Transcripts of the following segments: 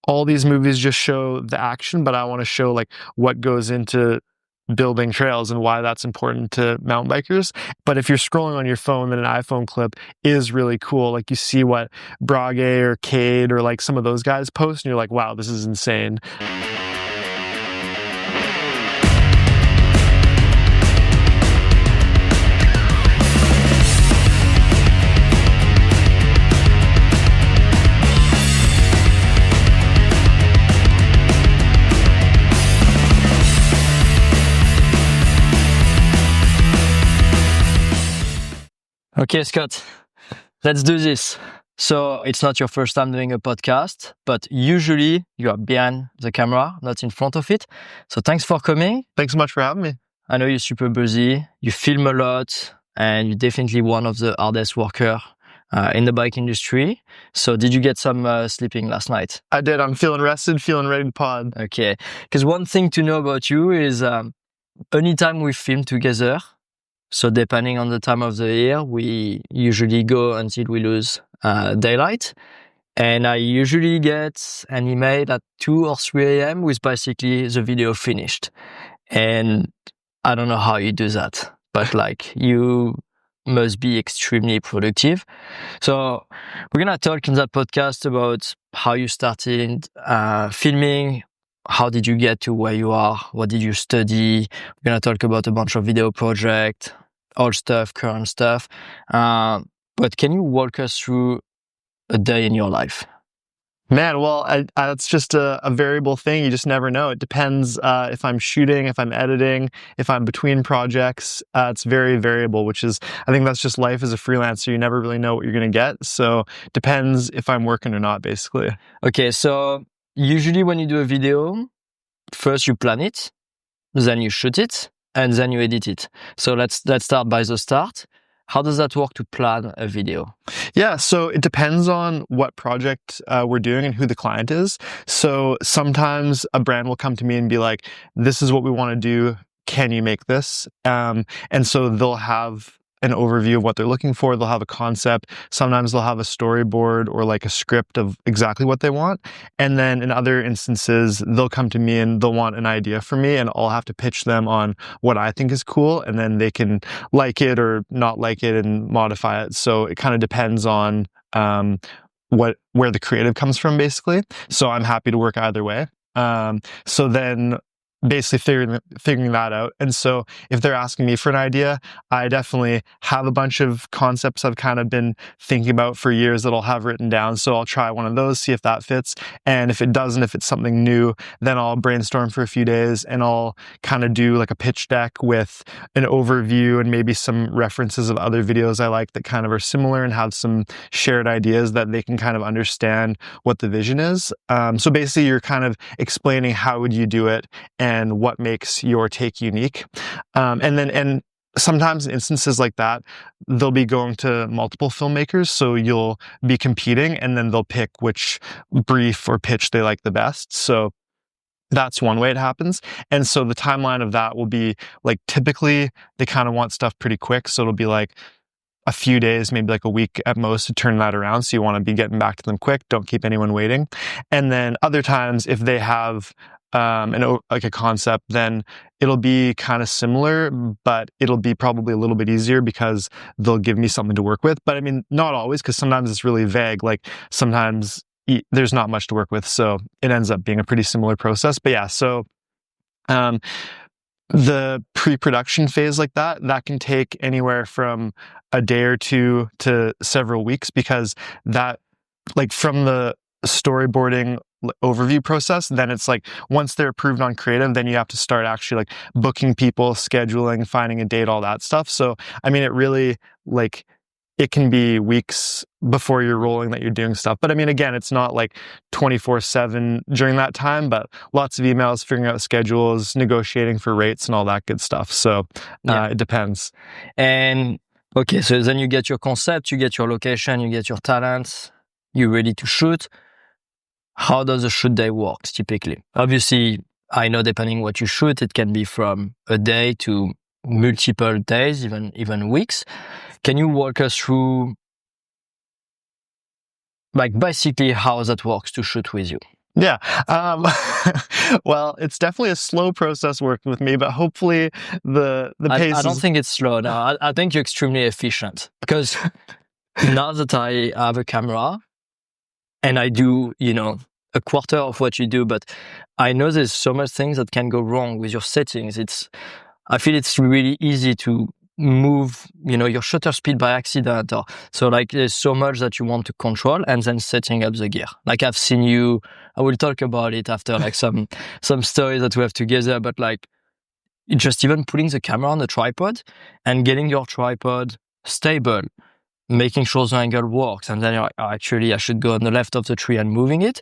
all these movies just show the action, but I want to show like what goes into building trails and why that's important to mountain bikers. But if you're scrolling on your phone, then an iPhone clip is really cool. Like you see what Brage or Cade or like some of those guys post and you're like, wow, this is insane. Okay, Scott, let's do this. So it's not your first time doing a podcast, but usually you are behind the camera, not in front of it. So thanks for coming. Thanks so much for having me. I know you're super busy. You film a lot and you're definitely one of the hardest workers in the bike industry. So did you get some sleeping last night? I did. I'm feeling rested, feeling ready to pod. Okay. Because one thing to know about you is anytime we film together, so depending on the time of the year, we usually go until we lose daylight. And I usually get an email at 2 or 3 a.m. with basically the video finished. And I don't know how you do that, but like you must be extremely productive. So we're going to talk in that podcast about how you started filming. How did you get to where you are? What did you study? We're going to talk about a bunch of video projects, old stuff, current stuff. But can you walk us through a day in your life? Man, well, it's just a variable thing. You just never know. It depends if I'm shooting, if I'm editing, if I'm between projects. It's very variable, which is, I think that's just life as a freelancer. You never really know what you're going to get. So depends if I'm working or not, basically. Okay, so usually when you do a video, first you plan it, then you shoot it, and then you edit it. So let's start by the start. How does that work to plan a video? Yeah, so it depends on what project we're doing and who the client is. So sometimes a brand will come to me and be like, this is what we want to do. Can you make this? And so they'll have an overview of what they're looking for. They'll have a concept. Sometimes they'll have a storyboard or like a script of exactly what they want. And then in other instances, they'll come to me and they'll want an idea from me and I'll have to pitch them on what I think is cool. And then they can like it or not like it and modify it. So it kind of depends on where the creative comes from, basically. So I'm happy to work either way. So then basically figuring that out. And so if they're asking me for an idea, I definitely have a bunch of concepts I've kind of been thinking about for years that I'll have written down. So I'll try one of those, see if that fits. And if it doesn't, if it's something new, then I'll brainstorm for a few days and I'll kind of do like a pitch deck with an overview and maybe some references of other videos I like that kind of are similar and have some shared ideas that they can kind of understand what the vision is. So basically you're kind of explaining how would you do it and what makes your take unique. And sometimes in instances like that, they'll be going to multiple filmmakers. So you'll be competing and then they'll pick which brief or pitch they like the best. So that's one way it happens. And so the timeline of that will be like, typically they kind of want stuff pretty quick. So it'll be like a few days, maybe like a week at most to turn that around. So you want to be getting back to them quick. Don't keep anyone waiting. And then other times if they have like a concept, then it'll be kind of similar, but it'll be probably a little bit easier because they'll give me something to work with. But I mean, not always, because sometimes it's really vague. Like sometimes there's not much to work with. So it ends up being a pretty similar process. But yeah, so the pre-production phase like that can take anywhere from a day or two to several weeks, because that, like from the storyboarding overview process, then it's like once they're approved on creative, then you have to start actually like booking people, scheduling, finding a date, all that stuff. So I mean, it really, like, it can be weeks before you're rolling that you're doing stuff. But I mean, again, it's not like 24/7 during that time, but lots of emails, figuring out schedules, negotiating for rates and all that good stuff. So it depends. And okay, so then you get your concept, you get your location, you get your talents, you're ready to shoot. How does a shoot day work typically? Obviously, I know depending what you shoot, it can be from a day to multiple days, even weeks. Can you walk us through, like, basically how that works to shoot with you? Yeah. Well, it's definitely a slow process working with me, but hopefully the pace I don't is. think it's slow. No, I think you're extremely efficient because now that I have a camera and I do, a quarter of what you do, but I know there's so much things that can go wrong with your settings. I feel it's really easy to move, your shutter speed by accident. Or, so like there's so much that you want to control and then setting up the gear. Like I've seen you, I will talk about it after like some stories that we have together, but like just even putting the camera on the tripod and getting your tripod stable, making sure the angle works. And then you're like, oh, actually I should go on the left of the tree and moving it.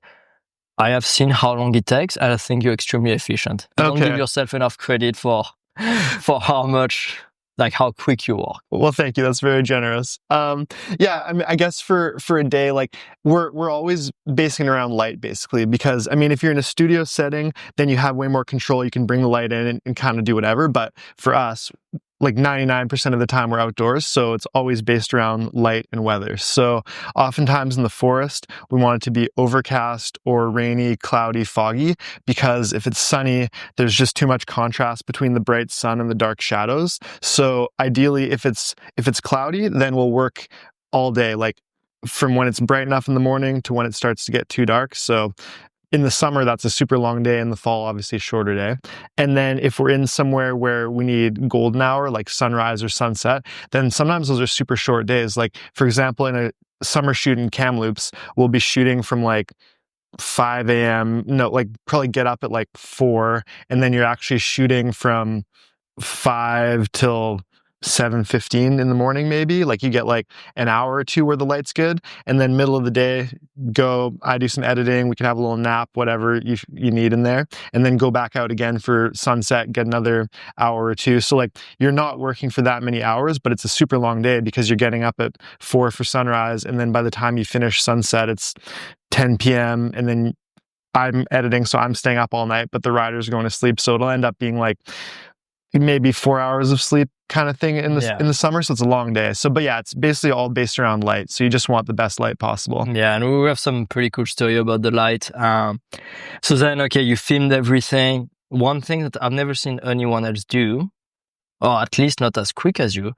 I have seen how long it takes, and I think you're extremely efficient. You don't give yourself enough credit for how much, like how quick you are. Well, thank you. That's very generous. Yeah, I mean, I guess for a day, like we're always basing it around light, basically, because I mean, if you're in a studio setting, then you have way more control. You can bring the light in and kind of do whatever. But for us, like 99% of the time we're outdoors, so it's always based around light and weather. So oftentimes in the forest, we want it to be overcast or rainy, cloudy, foggy, because if it's sunny, there's just too much contrast between the bright sun and the dark shadows. So ideally, if it's cloudy, then we'll work all day, like from when it's bright enough in the morning to when it starts to get too dark. So in the summer, that's a super long day. In the fall, obviously, shorter day. And then if we're in somewhere where we need golden hour, like sunrise or sunset, then sometimes those are super short days. Like, for example, in a summer shoot in Kamloops, we'll be shooting from like 5 a.m. No, like probably get up at like 4, and then you're actually shooting from 5 till 7:15 in the morning, maybe. Like you get like an hour or two where the light's good, and then middle of the day, I do some editing, we can have a little nap, whatever you need in there, and then go back out again for sunset, get another hour or two. So like you're not working for that many hours, but it's a super long day because you're getting up at 4 for sunrise, and then by the time you finish sunset, it's 10 p.m. and then I'm editing, so I'm staying up all night, but the riders are going to sleep, so it'll end up being like maybe 4 hours of sleep kind of thing in the summer. So it's a long day. So, but yeah, it's basically all based around light. So you just want the best light possible. Yeah. And we have some pretty cool story about the light. So then, okay, you filmed everything. One thing that I've never seen anyone else do, or at least not as quick as you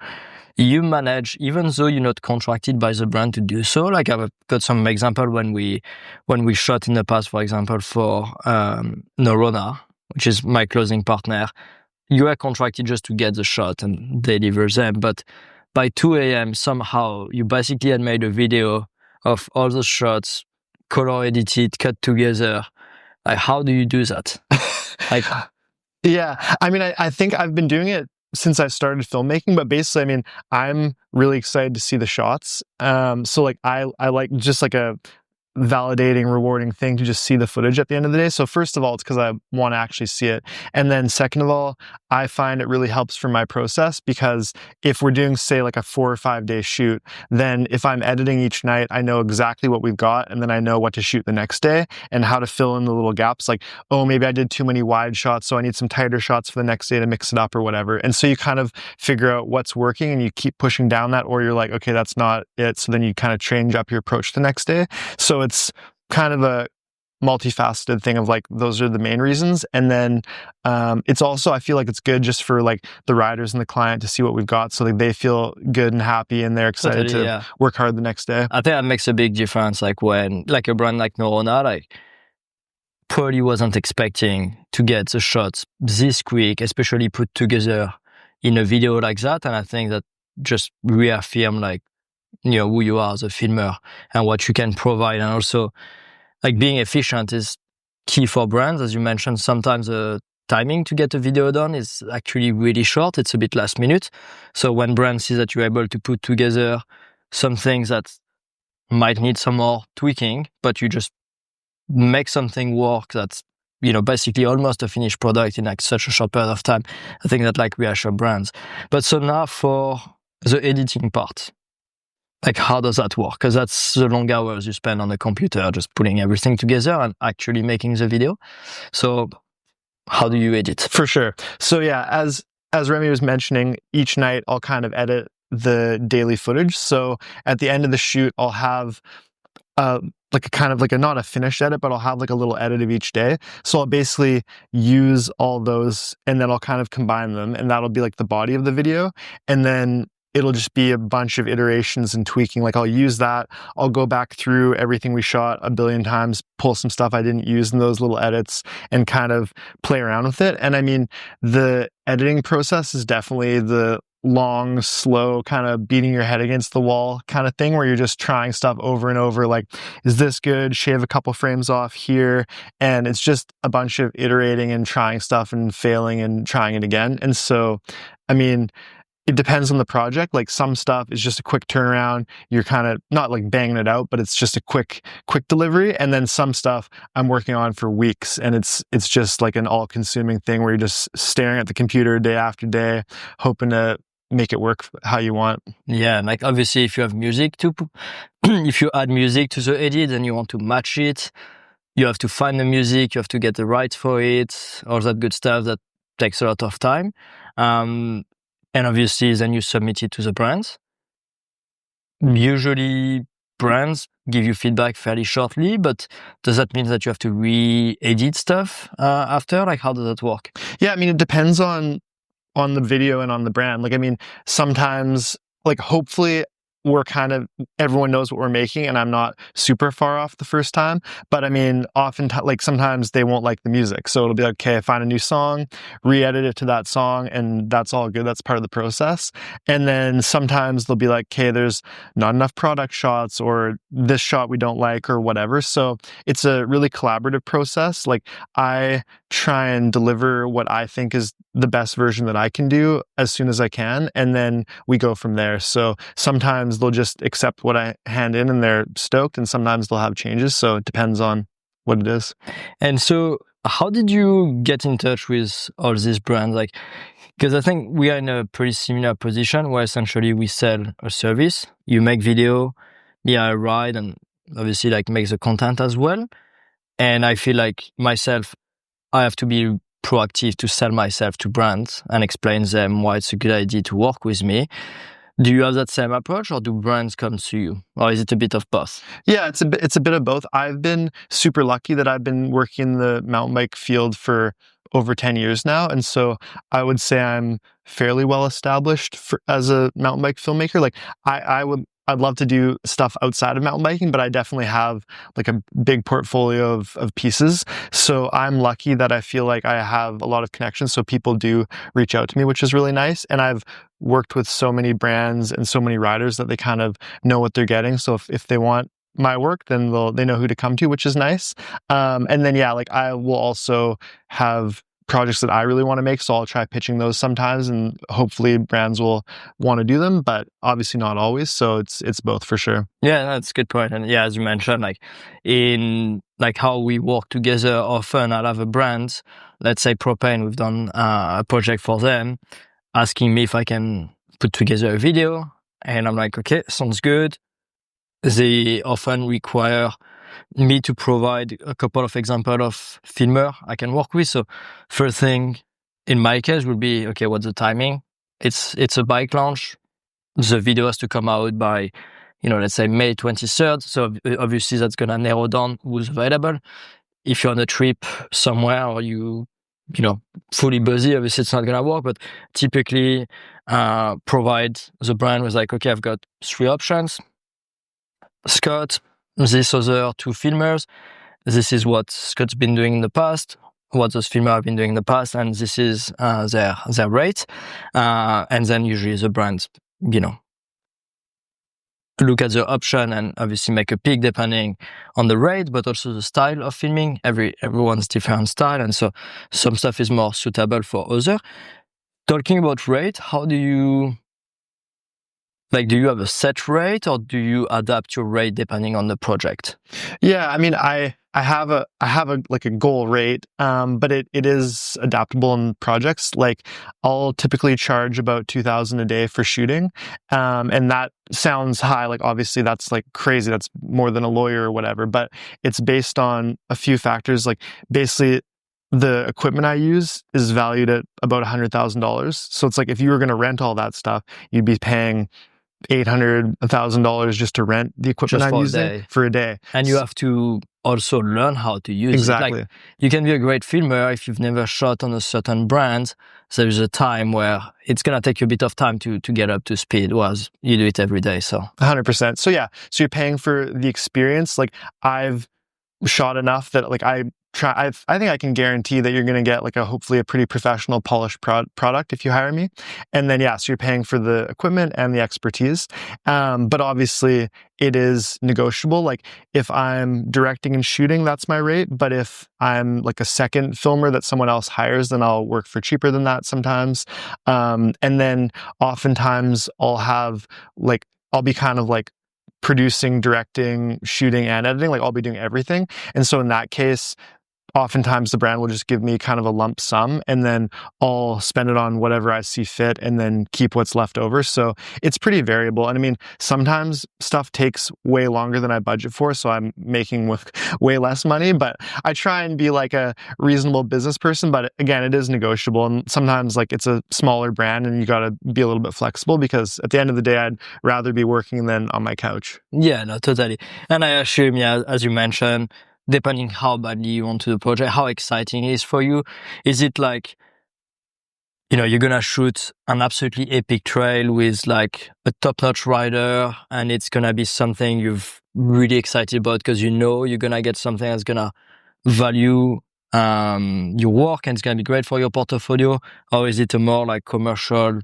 manage, even though you're not contracted by the brand to do so. Like I've got some example when we shot in the past, for example, for Norona, which is my closing partner. You are contracted just to get the shot and deliver them. But by 2 a.m., somehow you basically had made a video of all the shots, color edited, cut together. Like, how do you do that? Like, yeah, I mean, I think I've been doing it since I started filmmaking, but basically, I mean, I'm really excited to see the shots. So like, I like just like a validating, rewarding thing to just see the footage at the end of the day. So first of all, it's because I want to actually see it. And then second of all, I find it really helps for my process, because if we're doing, say, like a 4 or 5 day shoot, then if I'm editing each night, I know exactly what we've got, and then I know what to shoot the next day and how to fill in the little gaps. Like, oh, maybe I did too many wide shots, so I need some tighter shots for the next day to mix it up or whatever. And so you kind of figure out what's working and you keep pushing down that, or you're like, okay, that's not it. So then you kind of change up your approach the next day. So it's kind of a multifaceted thing of like, those are the main reasons. And then it's also, I feel like it's good just for like the riders and the client to see what we've got, so like they feel good and happy and they're excited to work hard the next day. I think that makes a big difference. Like when, like a brand like Norona, like probably wasn't expecting to get the shots this quick, especially put together in a video like that. And I think that just reaffirm like, who you are as a filmer and what you can provide. And also like being efficient is key for brands. As you mentioned, sometimes the timing to get a video done is actually really short. It's a bit last minute. So when brands see that you're able to put together some things that might need some more tweaking, but you just make something work that's, basically almost a finished product in like such a short period of time, I think that like reassure brands. But so now for the editing part, like, how does that work? Because that's the long hours you spend on the computer, just putting everything together and actually making the video. So how do you edit? For sure. So yeah, as Remy was mentioning, each night I'll kind of edit the daily footage. So at the end of the shoot, I'll have like a kind of like a, not a finished edit, but I'll have like a little edit of each day. So I'll basically use all those and then I'll kind of combine them, and that'll be like the body of the video. And then it'll just be a bunch of iterations and tweaking. Like I'll use that. I'll go back through everything we shot a billion times, pull some stuff I didn't use in those little edits and kind of play around with it. And I mean, the editing process is definitely the long, slow, kind of beating your head against the wall kind of thing where you're just trying stuff over and over. Like, is this good? Shave a couple frames off here. And it's just a bunch of iterating and trying stuff and failing and trying it again. And so, I mean, it depends on the project. Like some stuff is just a quick turnaround. You're kind of not like banging it out, but it's just a quick delivery. And then some stuff I'm working on for weeks, and it's just like an all-consuming thing where you're just staring at the computer day after day, hoping to make it work how you want. Yeah, like obviously if you have music to, if you add music to the edit and you want to match it, you have to find the music, you have to get the rights for it, all that good stuff that takes a lot of time. And obviously then you submit it to the brands. Usually brands give you feedback fairly shortly, but does that mean that you have to re-edit stuff after? Like how does that work? Yeah, I mean, it depends on the video and on the brand. Like, I mean, sometimes, like, hopefully everyone knows what we're making and I'm not super far off the first time. But I mean, like sometimes they won't like the music. So it'll be like, okay, I find a new song, re-edit it to that song, and that's all good. That's part of the process. And then sometimes they'll be like, okay, there's not enough product shots, or this shot we don't like, or whatever. So it's a really collaborative process. Like I try and deliver what I think is the best version that I can do as soon as I can. And then we go from there. So sometimes they'll just accept what I hand in and they're stoked, and sometimes they'll have changes. So it depends on what it is. And so how did you get in touch with all these brands? Like, because I think we are in a pretty similar position where essentially we sell a service, you make video, yeah, I ride, and obviously like make the content as well. And I feel like myself, I have to be proactive to sell myself to brands and explain them why it's a good idea to work with me. Do you have that same approach, or do brands come to you, or is it a bit of both? Yeah, it's a bit of both. I've been super lucky that I've been working in the mountain bike field for over 10 years now. And so I would say I'm fairly well established as a mountain bike filmmaker. Like I'd love to do stuff outside of mountain biking, but I definitely have like a big portfolio of pieces. So I'm lucky that I feel like I have a lot of connections. So people do reach out to me, which is really nice. And I've worked with so many brands and so many riders that they kind of know what they're getting. So if they want my work, then they know who to come to, which is nice. And then, yeah, like I will also have projects that I really want to make. So I'll try pitching those sometimes, and hopefully brands will want to do them, but obviously not always. So it's both for sure. Yeah, that's a good point. And yeah, as you mentioned, like in like how we work together often, I'll have a brand, let's say Propane, we've done a project for them, asking me if I can put together a video. And I'm like, okay, sounds good. They often require me to provide a couple of examples of filmer I can work with. So first thing in my case would be, okay, what's the timing? It's a bike launch. The video has to come out by, let's say May 23rd. So obviously that's going to narrow down who's available. If you're on a trip somewhere or fully busy, obviously it's not going to work, but typically provide the brand with like, okay, I've got 3 options. Scott, this other 2 filmers, this is what Scott's been doing in the past, what those filmers have been doing in the past, and this is their rate. And then usually the brand, look at the option and obviously make a pick depending on the rate, but also the style of filming. Everyone's different style, and so some stuff is more suitable for other. Talking about rate, how do you have a set rate, or do you adapt your rate depending on the project? Yeah, I mean, I have a like a goal rate, but it is adaptable in projects. Like I'll typically charge about $2,000 a day for shooting, and that sounds high. Like obviously that's like crazy. That's more than a lawyer or whatever. But it's based on a few factors. Like basically, the equipment I use is valued at about $100,000. So it's like if you were going to rent all that stuff, you'd be paying $800, $1,000 just to rent the equipment Just I'm for a using day. for a day. And you have to also learn how to use Exactly. it. Like, you can be a great filmer if you've never shot on a certain brand. So there's a time where it's going to take you a bit of time to get up to speed, whereas you do it every day. So 100%. So yeah, so you're paying for the experience. Like I've shot enough that like I think I can guarantee that you're going to get like hopefully a pretty professional polished product if you hire me. And then, yeah, so you're paying for the equipment and the expertise. But obviously it is negotiable. Like if I'm directing and shooting, that's my rate. But if I'm like a second filmer that someone else hires, then I'll work for cheaper than that sometimes. And then oftentimes I'll be kind of like producing, directing, shooting, and editing. Like I'll be doing everything. And so in that case, oftentimes the brand will just give me kind of a lump sum and then I'll spend it on whatever I see fit and then keep what's left over. So it's pretty variable. And I mean, sometimes stuff takes way longer than I budget for. So I'm making with way less money, but I try and be like a reasonable business person. But again, it is negotiable. And sometimes like it's a smaller brand and you got to be a little bit flexible because at the end of the day, I'd rather be working than on my couch. yeah, no, totally. And I assume, yeah, as you mentioned, depending how badly you want to the project, how exciting it is for you. Is it like, you're going to shoot an absolutely epic trail with like a top-notch rider and it's going to be something you've really excited about because you're going to get something that's going to value your work and it's going to be great for your portfolio? Or is it a more like commercial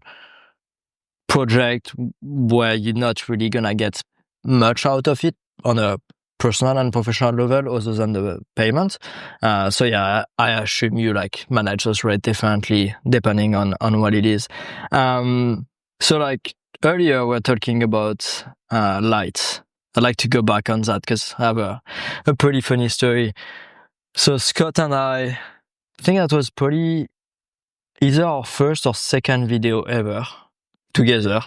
project where you're not really going to get much out of it on a personal and professional level other than the payment? So yeah, I assume you like manage those rates differently depending on what it is. So like earlier we're talking about lights. I'd like to go back on that because I have a pretty funny story. So Scott and I think that was probably either our first or second video ever together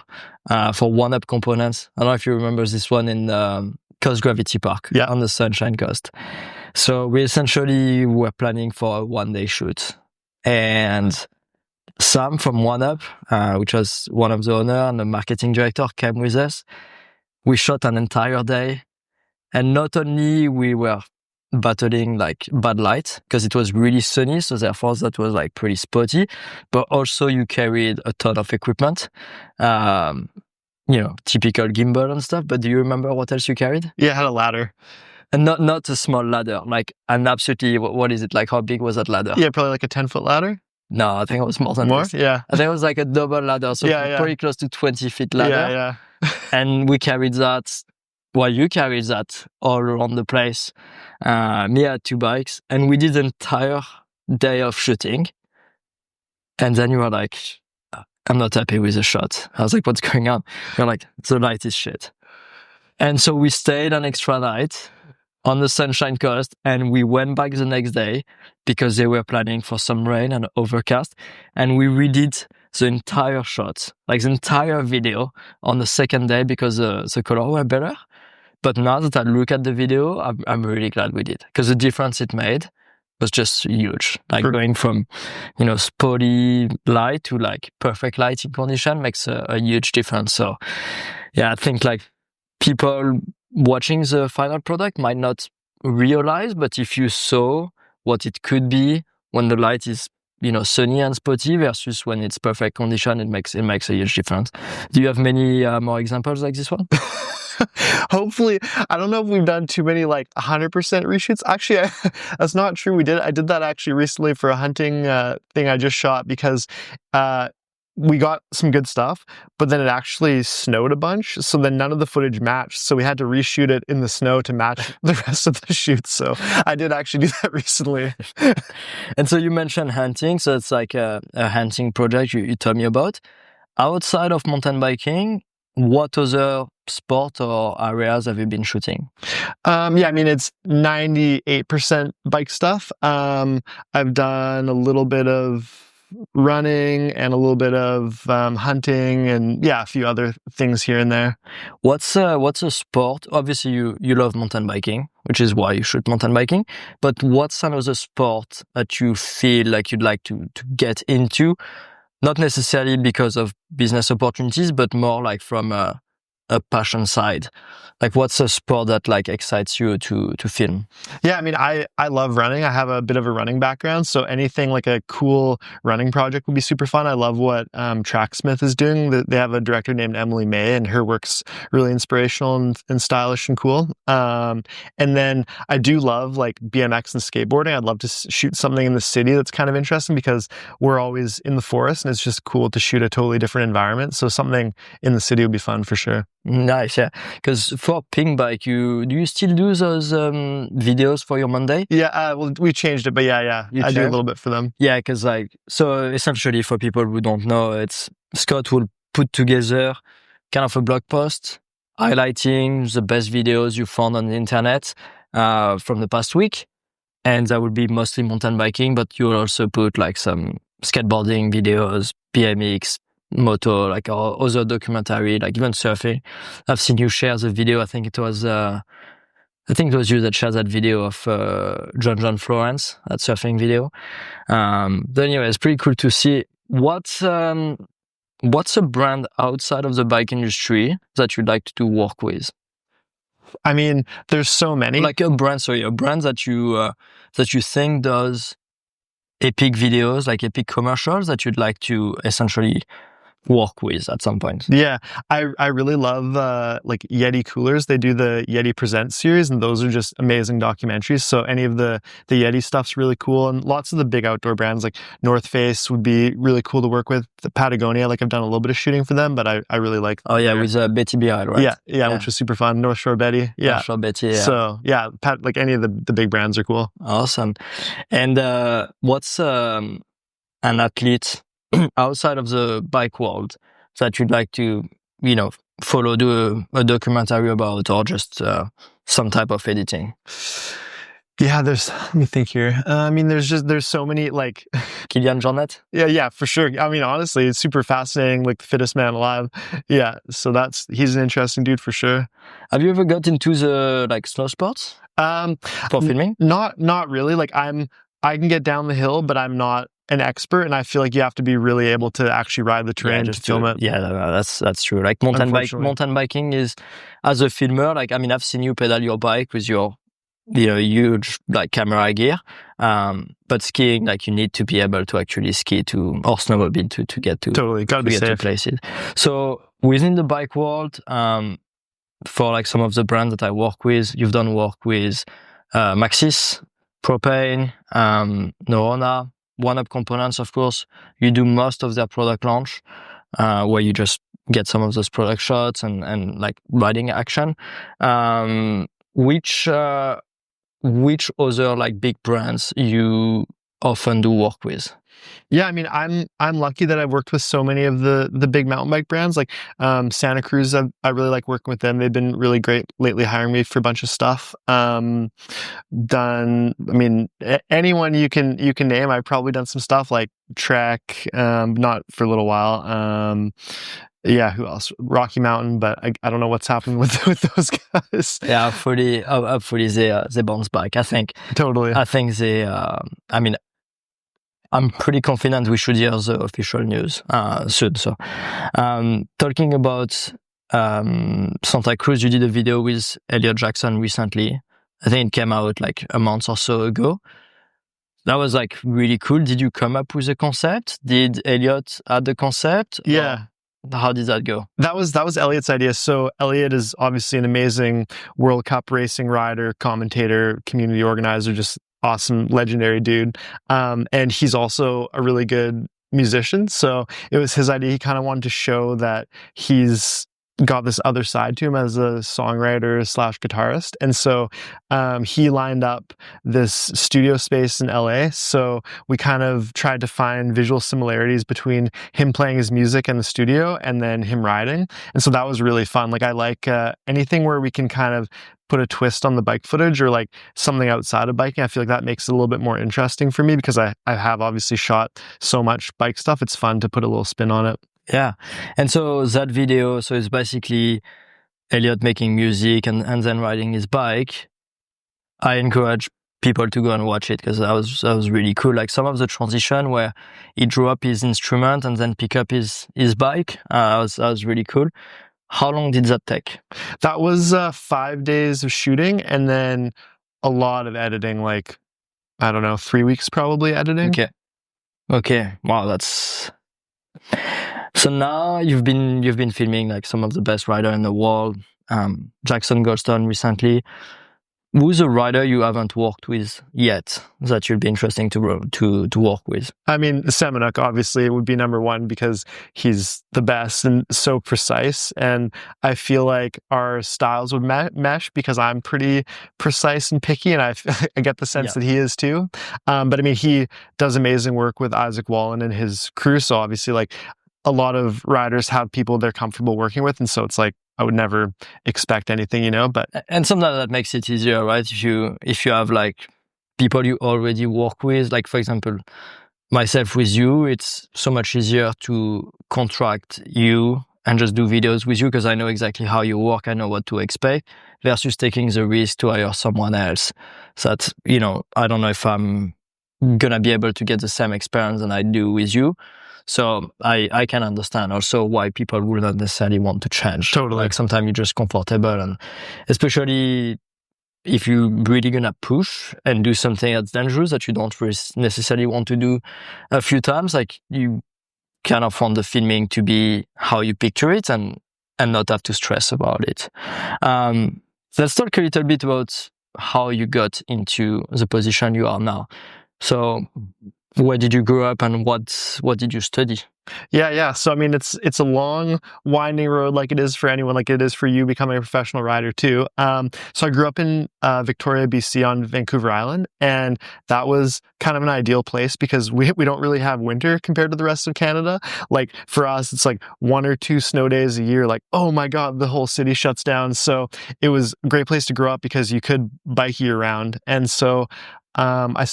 for one-up components. I don't know if you remember this one in Coast Gravity Park on the Sunshine Coast. So we essentially were planning for a one-day shoot. And Sam from OneUp, which was one of the owner and the marketing director, came with us. We shot an entire day. And not only we were battling like bad light because it was really sunny, so therefore that was like pretty spotty, but also you carried a ton of equipment. Typical gimbal and stuff, but do you remember what else you carried? Yeah, I had a ladder. And not a small ladder, like an absolutely, what is it? Like how big was that ladder? Yeah, probably like a 10-foot ladder. No, I think it was more than more. this. Yeah, I think it was like a double ladder, so pretty close to 20-feet ladder. Yeah. And we carried that. Well, you carried that all around the place. Me, I had 2 bikes, and we did the entire day of shooting. And then you were like, I'm not happy with the shot. I was like, what's going on? You're like, the light is shit. And so we stayed an extra night on the Sunshine Coast and we went back the next day because they were planning for some rain and overcast. And we redid the entire shot, like the entire video on the second day because the color were better. But now that I look at the video, I'm really glad we did because the difference it made was just huge. Like going from, spotty light to like perfect lighting condition makes a huge difference. So yeah, I think like people watching the final product might not realize, but if you saw what it could be when the light is, sunny and spotty versus when it's perfect condition, it makes a huge difference. Do you have many more examples like this one? Hopefully, I don't know if we've done too many like 100% reshoots. Actually, that's not true. I did that actually recently for a hunting thing I just shot because we got some good stuff, but then it actually snowed a bunch. So then none of the footage matched. So we had to reshoot it in the snow to match the rest of the shoot. So I did actually do that recently. And so you mentioned hunting. So it's like a hunting project you told me about. Outside of mountain biking, what other sport or areas have you been shooting? It's 98% bike stuff. I've done a little bit of running and a little bit of hunting and a few other things here and there. What's a sport? Obviously you love mountain biking, which is why you shoot mountain biking, but what's another sport that you feel like you'd like to get into? Not necessarily because of business opportunities, but more like from a a passion side? Like, what's a sport that like excites you to film? Yeah, I mean, I love running. I have a bit of a running background, so anything like a cool running project would be super fun. I love what Tracksmith is doing. They have a director named Emily May, and her work's really inspirational and stylish and cool. And then I do love like BMX and skateboarding. I'd love to shoot something in the city that's kind of interesting because we're always in the forest, and it's just cool to shoot a totally different environment. So something in the city would be fun for sure. Nice, yeah. Because for Pink Bike, do you still do those videos for your Monday? Yeah, well, we changed it, but yeah, I do a little bit for them. Yeah, because like, so essentially for people who don't know, it's Scott will put together kind of a blog post highlighting the best videos you found on the internet from the past week. And that would be mostly mountain biking, but you'll also put like some skateboarding videos, BMX, moto, like other documentary, like even surfing. I've seen you share the video. I think it was you that shared that video of John Florence, that surfing video. But anyway, it's pretty cool to see. What's a brand outside of the bike industry that you'd like to work with? I mean, there's so many. Like a brand that you think does epic videos, like epic commercials that you'd like to essentially work with at some point. Yeah, I really love like Yeti coolers. They do the Yeti Presents series, and those are just amazing documentaries. So any of the Yeti stuff's really cool, and lots of the big outdoor brands like North Face would be really cool to work with. The Patagonia, like I've done a little bit of shooting for them, but I really like. Oh yeah, with Betty behind, right? Yeah, which was super fun. North Shore Betty. Yeah, North Shore Betty. Yeah. So yeah, like any of the big brands are cool. Awesome. And what's an athlete outside of the bike world that you'd like to, follow, do a documentary about, or just some type of editing? Yeah, let me think here. I mean, there's so many, like Kilian Jornet? Yeah, for sure. I mean, honestly, it's super fascinating, like the fittest man alive. Yeah, so he's an interesting dude for sure. Have you ever got into the like snow sports for filming? Not really. Like I can get down the hill, but I'm not an expert, and I feel like you have to be really able to actually ride the terrain to film it. Yeah, no, that's true. Like mountain biking is, as a filmer, like, I mean, I've seen you pedal your bike with your huge like camera gear, but skiing, like, you need to be able to actually ski or snowmobile to get to places. So within the bike world, for like some of the brands that I work with, you've done work with Maxis, Propane, Norona, One-Up Components, of course. You do most of their product launch, where you just get some of those product shots and like riding action. Which other like big brands you often do work with? Yeah, I mean, I'm lucky that I've worked with so many of the big mountain bike brands, like Santa Cruz. I really like working with them. They've been really great lately, hiring me for a bunch of stuff. I mean, anyone you can name. I've probably done some stuff like Trek, not for a little while. Yeah, who else? Rocky Mountain, but I don't know what's happening with those guys. Yeah, hopefully they bounce back. I think totally. I think they. I mean, I'm pretty confident we should hear the official news soon. So, talking about Santa Cruz, you did a video with Elliot Jackson recently. I think it came out like a month or so ago. That was like really cool. Did you come up with the concept? Did Elliot add the concept? Yeah. How did that go? That was Elliot's idea. So Elliot is obviously an amazing World Cup racing rider, commentator, community organizer, just awesome, legendary dude. And he's also a really good musician. So it was his idea. He kind of wanted to show that he's got this other side to him as a songwriter / guitarist. And so he lined up this studio space in LA. So we kind of tried to find visual similarities between him playing his music in the studio and then him riding. And so that was really fun. Like, I like anything where we can kind of put a twist on the bike footage or like something outside of biking. I feel like that makes it a little bit more interesting for me because I have obviously shot so much bike stuff. It's fun to put a little spin on it. Yeah. And so that video, so it's basically Elliot making music and then riding his bike. I encourage people to go and watch it because that was really cool. Like some of the transition where he drew up his instrument and then pick up his bike, that was really cool. How long did that take? That was 5 days of shooting and then a lot of editing, like, I don't know, 3 weeks probably editing. Okay. Wow, that's... So now you've been filming like some of the best rider in the world. Jackson Goldstone recently. Who's a rider you haven't worked with yet that you'd be interesting to work with? I mean, Semenuk obviously would be number one because he's the best and so precise. And I feel like our styles would mesh because I'm pretty precise and picky, and I get the sense that he is too. But I mean, he does amazing work with Isaac Wallen and his crew. So obviously, like, a lot of riders have people they're comfortable working with, and so it's like I would never expect anything, but... And sometimes that makes it easier, right? If you have like people you already work with, like for example, myself with you, it's so much easier to contract you and just do videos with you because I know exactly how you work, I know what to expect, versus taking the risk to hire someone else. So that, I don't know if I'm gonna be able to get the same experience than I do with you. So I can understand also why people wouldn't necessarily want to change. Totally. Like sometimes you're just comfortable, and especially if you're really gonna push and do something that's dangerous that you don't necessarily want to do a few times, like you kind of want the filming to be how you picture it and not have to stress about it. Let's talk a little bit about how you got into the position you are now. So where did you grow up and what did you study? Yeah. So I mean, it's a long, winding road, like it is for anyone, like it is for you becoming a professional rider too. So I grew up in Victoria, BC, on Vancouver Island, and that was kind of an ideal place because we don't really have winter compared to the rest of Canada. Like for us, it's like 1 or 2 snow days a year. Like, oh my God, the whole city shuts down. So it was a great place to grow up because you could bike year round. And so I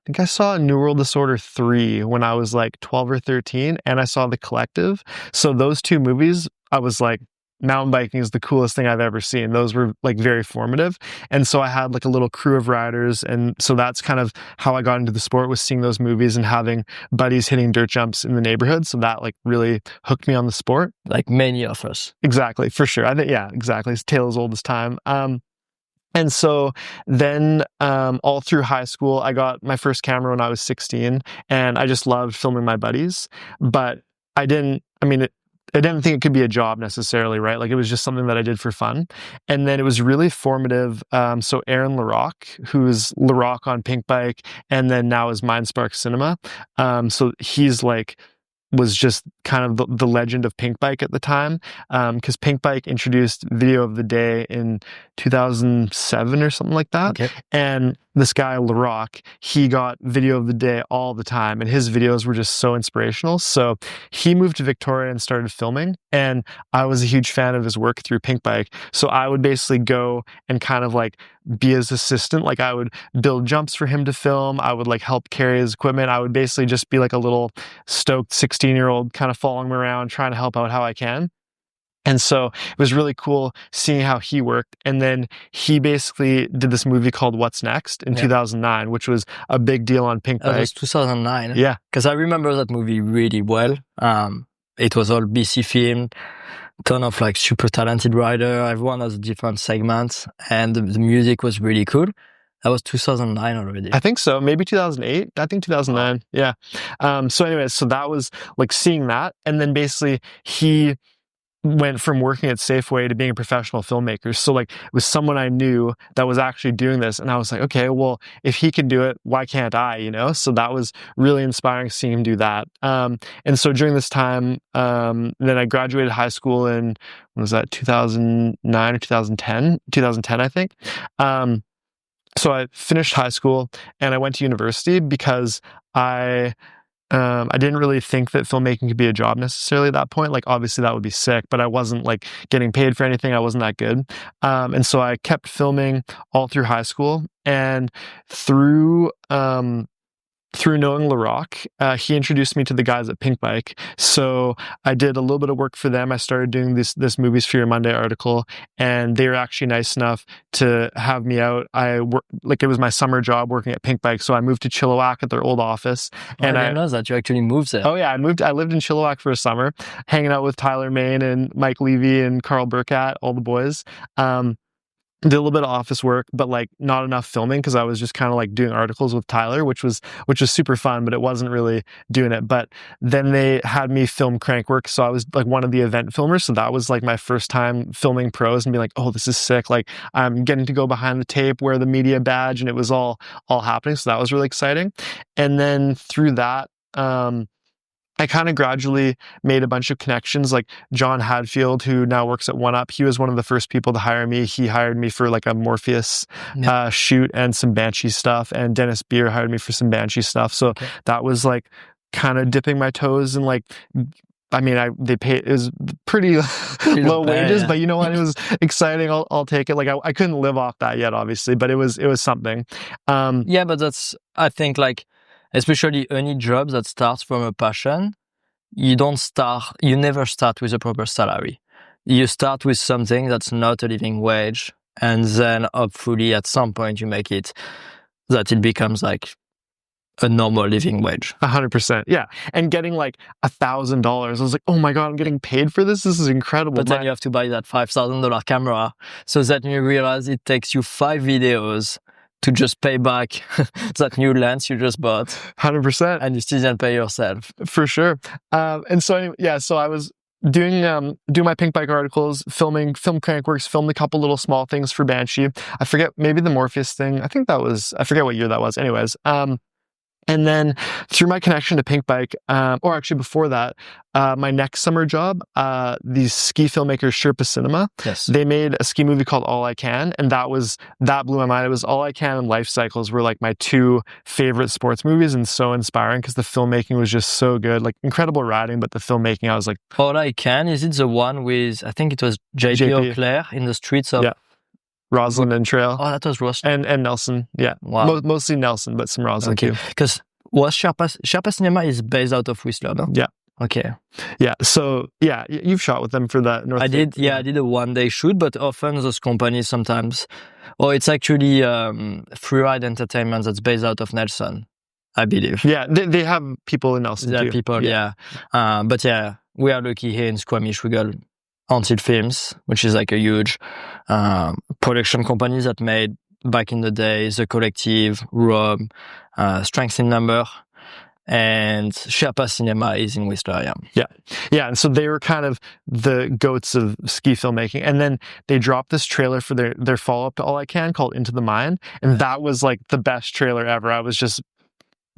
think I saw New World Disorder 3 when I was like 12 or 13, and I saw The Collective. So those 2 movies, I was like, mountain biking is the coolest thing I've ever seen. Those were like very formative. And so I had like a little crew of riders. And so that's kind of how I got into the sport, was seeing those movies and having buddies hitting dirt jumps in the neighborhood. So that like really hooked me on the sport. Like many of us. Exactly, for sure. I think, yeah, exactly. It's tale as old as time. And so then all through high school, I got my first camera when I was 16, and I just loved filming my buddies. But I didn't think it could be a job necessarily, right? Like it was just something that I did for fun. And then it was really formative. So Aaron LaRock, who's LaRock on Pink Bike, and then now is Mindspark Cinema. So he's like... was just kind of the legend of Pink Bike at the time, because Pink Bike introduced video of the day in 2007 or something like that. Okay. And this guy, LaRock, he got video of the day all the time, and his videos were just so inspirational. So he moved to Victoria and started filming, and I was a huge fan of his work through Pink Bike. So I would basically go and kind of like be his assistant. Like I would build jumps for him to film. I would like help carry his equipment. I would basically just be like a little stoked 16-year-old kind of following him around, trying to help out how I can. And so it was really cool seeing how he worked. And then he basically did this movie called What's Next in 2009, which was a big deal on Pink Bike. That was 2009. Yeah. Because I remember that movie really well. It was all BC film, ton of like super talented rider. Everyone has different segments, and the music was really cool. That was 2009 already. I think so. Maybe 2008. I think 2009. Yeah. So anyways, so that was like seeing that. And then basically he went from working at Safeway to being a professional filmmaker. So like it was someone I knew that was actually doing this. And I was like, okay, well, if he can do it, why can't I, So that was really inspiring seeing him do that. And so during this time, then I graduated high school in, when was that, 2009 or 2010? 2010, I think. So I finished high school and I went to university because I didn't really think that filmmaking could be a job necessarily at that point. Like, obviously that would be sick, but I wasn't like getting paid for anything. I wasn't that good. And so I kept filming all through high school, and through through knowing LaRock, he introduced me to the guys at Pink Bike. So I did a little bit of work for them. I started doing this Movies for Your Monday article, and they were actually nice enough to have me out. It was my summer job working at Pink Bike. So I moved to Chilliwack at their old office. And I didn't know that you actually moved there. Oh yeah, I lived in Chilliwack for a summer, hanging out with Tyler Main and Mike Levy and Carl Burkat, all the boys. Did a little bit of office work, but like not enough filming because I was just kind of like doing articles with Tyler, which was super fun, but it wasn't really doing it. But then they had me film Crankwork, so I was like one of the event filmers. So that was like my first time filming pros and being like, oh, this is sick. Like I'm getting to go behind the tape, wear the media badge, and it was all happening. So that was really exciting. And then through that, I kind of gradually made a bunch of connections, like John Hadfield, who now works at 1UP. He was one of the first people to hire me. He hired me for like a Morpheus shoot and some Banshee stuff. And Dennis Beer hired me for some Banshee stuff. So that was like kind of dipping my toes in like, I mean, it was pretty low wages, but you know what? It was exciting. I'll take it. Like I couldn't live off that yet, obviously, but it was something. Yeah, but I think like, especially any job that starts from a passion, you never start with a proper salary. You start with something that's not a living wage, and then hopefully at some point you make it that it becomes like a normal living wage. 100%. Yeah. And getting like $1,000. I was like, oh my God, I'm getting paid for this. This is incredible. But then you have to buy that $5,000 camera. So that you realize it takes you 5 videos to just pay back that new lens you just bought. 100%. And you still didn't pay yourself. For sure. And so anyway, yeah, so I was doing my Pink Bike articles, film Crankworks, filmed a couple little small things for Banshee. I forget, maybe the Morpheus thing. I forget what year that was. Anyways, and then through my connection to Pink Bike, or actually before that, my next summer job, these ski filmmakers, Sherpa Cinema, they made a ski movie called All I Can, and that blew my mind. It was All I Can and Life Cycles were like my 2 favorite sports movies, and so inspiring because the filmmaking was just so good, like incredible riding, but the filmmaking, I was like, All I Can, is it the one with, I think it was JP Auclair in the streets of... Yeah. Roslyn and Trail. Oh, that was Roslyn. And Nelson, yeah. Wow. Mostly Nelson, but some Roslyn too. Because Sherpa Cinema is based out of Whistler, no? Yeah. Okay. Yeah, so yeah, you've shot with them for that North. I did a one-day shoot, but often those companies sometimes... Oh, it's actually Freeride Entertainment that's based out of Nelson, I believe. Yeah, they have people in Nelson too. People, yeah. But yeah, we are lucky here in Squamish. We got Haunted Films, which is like a huge production company that made back in the day The Collective, Rob, Strength in Number, and Sherpa Cinema is in Whistler. Yeah. And so they were kind of the goats of ski filmmaking. And then they dropped this trailer for their follow-up to All I Can called Into the Mind, and that was like the best trailer ever. I was just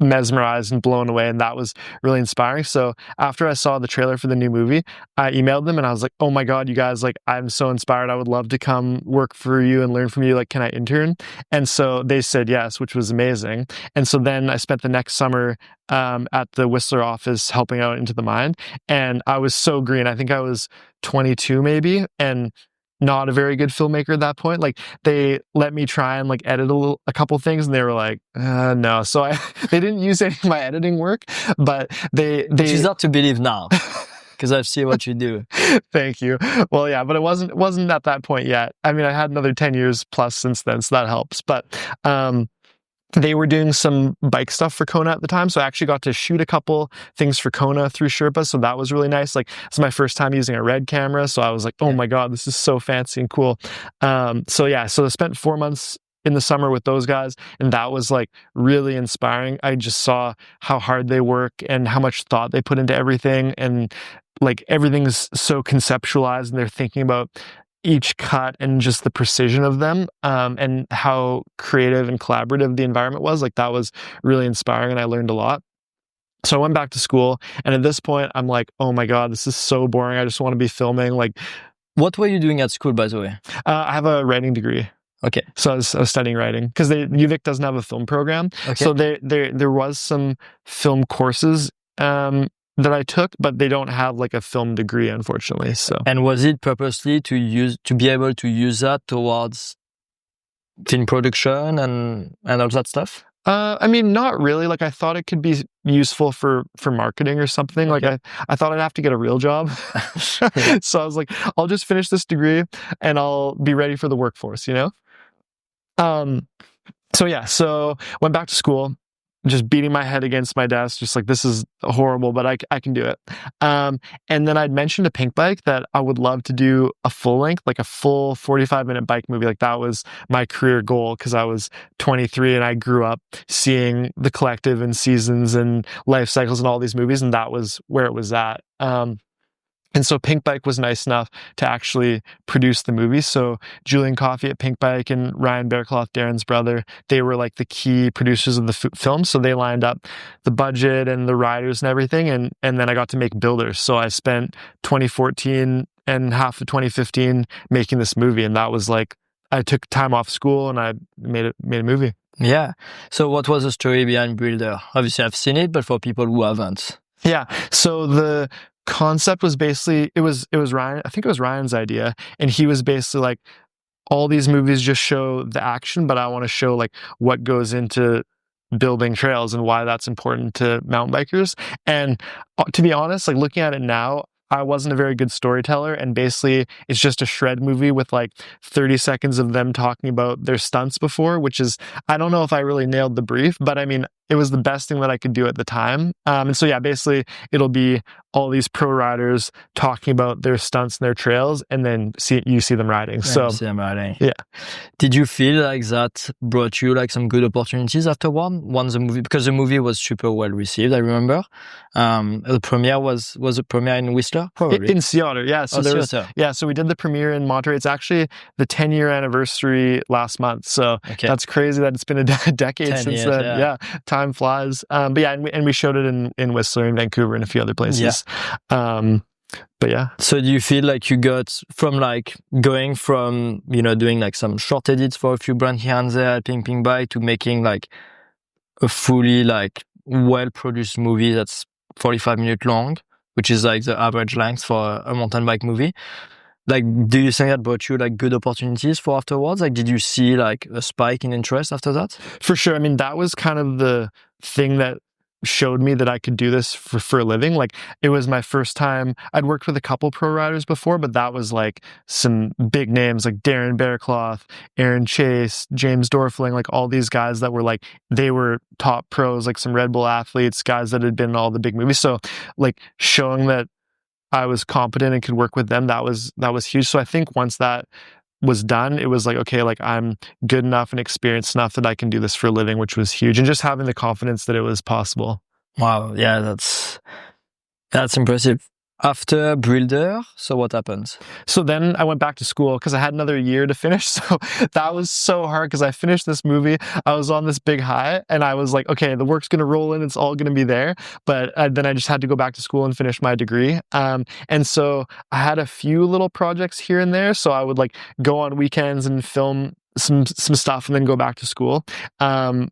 mesmerized and blown away, and that was really inspiring. So after I saw the trailer for the new movie, I emailed them and I was like, oh my God, you guys, like, I'm so inspired. I would love to come work for you and learn from you. Like, can I intern? And so they said yes, which was amazing. And so then I spent the next summer at the Whistler office helping out Into the Mind, and I was so green. I think I was 22 maybe, and not a very good filmmaker at that point. Like, they let me try and like edit a couple things, and they were like, no. So they didn't use any of my editing work, but Which is not to believe now, because I've seen what you do. Thank you. Well, yeah, but it wasn't at that point yet. I mean, I had another 10 years plus since then, so that helps. But they were doing some bike stuff for Kona at the time, so I actually got to shoot a couple things for Kona through Sherpa, so that was really nice. Like, it's my first time using a red camera, so I was like, oh my God, this is so fancy and cool. So I spent 4 months in the summer with those guys, and that was like really inspiring. I just saw how hard they work and how much thought they put into everything, and like everything's so conceptualized, and they're thinking about each cut and just the precision of them, and how creative and collaborative the environment was. Like, that was really inspiring, and I learned a lot. So I went back to school, and at this point I'm like, oh my God, this is so boring. I just want to be filming. Like, what were you doing at school, by the way? I have a writing degree. Okay. So I was studying writing because UVic doesn't have a film program. Okay. So there was some film courses that I took, but they don't have like a film degree, unfortunately. So. And was it purposely to be able to use that towards film production and all that stuff? I mean, not really. Like, I thought it could be useful for marketing or something. Like, I thought I'd have to get a real job. Yeah. So I was like, I'll just finish this degree and I'll be ready for the workforce, you know? So went back to school, just beating my head against my desk, just like, this is horrible, but I can do it. And then I'd mentioned to Pink Bike that I would love to do a full length, like a full 45-minute bike movie. Like, that was my career goal, because I was 23 and I grew up seeing The Collective and Seasons and Life Cycles and all these movies, and that was where it was at. And so Pink Bike was nice enough to actually produce the movie. So Julian Coffey at Pink Bike and Ryan Bearcloth, Darren's brother, they were like the key producers of the film. So they lined up the budget and the riders and everything. And then I got to make builders. So I spent 2014 and half of 2015 making this movie. And that was like, I took time off school and I made a movie. Yeah. So what was the story behind Builder? Obviously I've seen it, but for people who haven't. Yeah. So the concept was basically, it was Ryan, I think it was Ryan's idea, and he was basically like, all these movies just show the action, but I want to show like what goes into building trails and why that's important to mountain bikers. And to be honest, like, looking at it now, I wasn't a very good storyteller, and basically it's just a shred movie with like 30 seconds of them talking about their stunts before, which is, I don't know if I really nailed the brief, but I mean, it was the best thing that I could do at the time. And so, yeah, basically it'll be all these pro riders talking about their stunts and their trails, and then you see them riding. You see them riding. Yeah. Did you feel like that brought you like some good opportunities afterward once the movie, because the movie was super well received, I remember. The premiere was a premiere in Whistler? Probably. In Seattle, yeah. So so we did the premiere in Monterey. It's actually the 10-year anniversary last month. So that's crazy that it's been a decade since then. Yeah. Time flies. But yeah, and we showed it in Whistler and Vancouver and a few other places. Yeah. But yeah. So do you feel like you got from like going from, doing like some short edits for a few brands here and there at Pink Bike to making like a fully like well-produced movie that's 45 minutes long, which is like the average length for a mountain bike movie? Like, do you think that brought you like good opportunities for afterwards? Like, did you see like a spike in interest after that? For sure. I mean, that was kind of the thing that showed me that I could do this for a living. Like, it was my first time. I'd worked with a couple pro riders before, but that was like some big names like Darren Bearcloth, Aaron Chase, James Dorfling, like all these guys that were like, they were top pros, like some Red Bull athletes, guys that had been in all the big movies. So like, showing that I was competent and could work with them, that was huge. So I think once that was done, it was like, okay, like, I'm good enough and experienced enough that I can do this for a living, which was huge. And just having the confidence that it was possible. Wow. Yeah, that's impressive. After Builder, so what happens? So then I went back to school because I had another year to finish. So that was so hard because I finished this movie. I was on this big high and I was like, okay, the work's going to roll in. It's all going to be there. But then I just had to go back to school and finish my degree. And so I had a few little projects here and there. So I would like go on weekends and film some stuff and then go back to school. And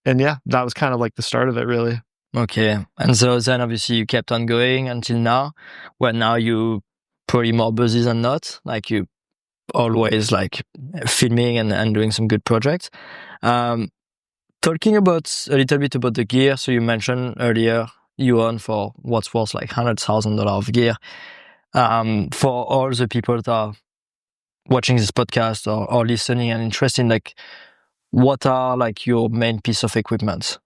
yeah, that was kind of like the start of it, really. Okay. And so then obviously you kept on going until now, where now you probably more busy than not, like you always like filming and doing some good projects. Talking about a little bit about the gear. So you mentioned earlier you own for what's worth like $100,000 of gear. For all the people that are watching this podcast or listening and interested, like, what are like your main piece of equipment?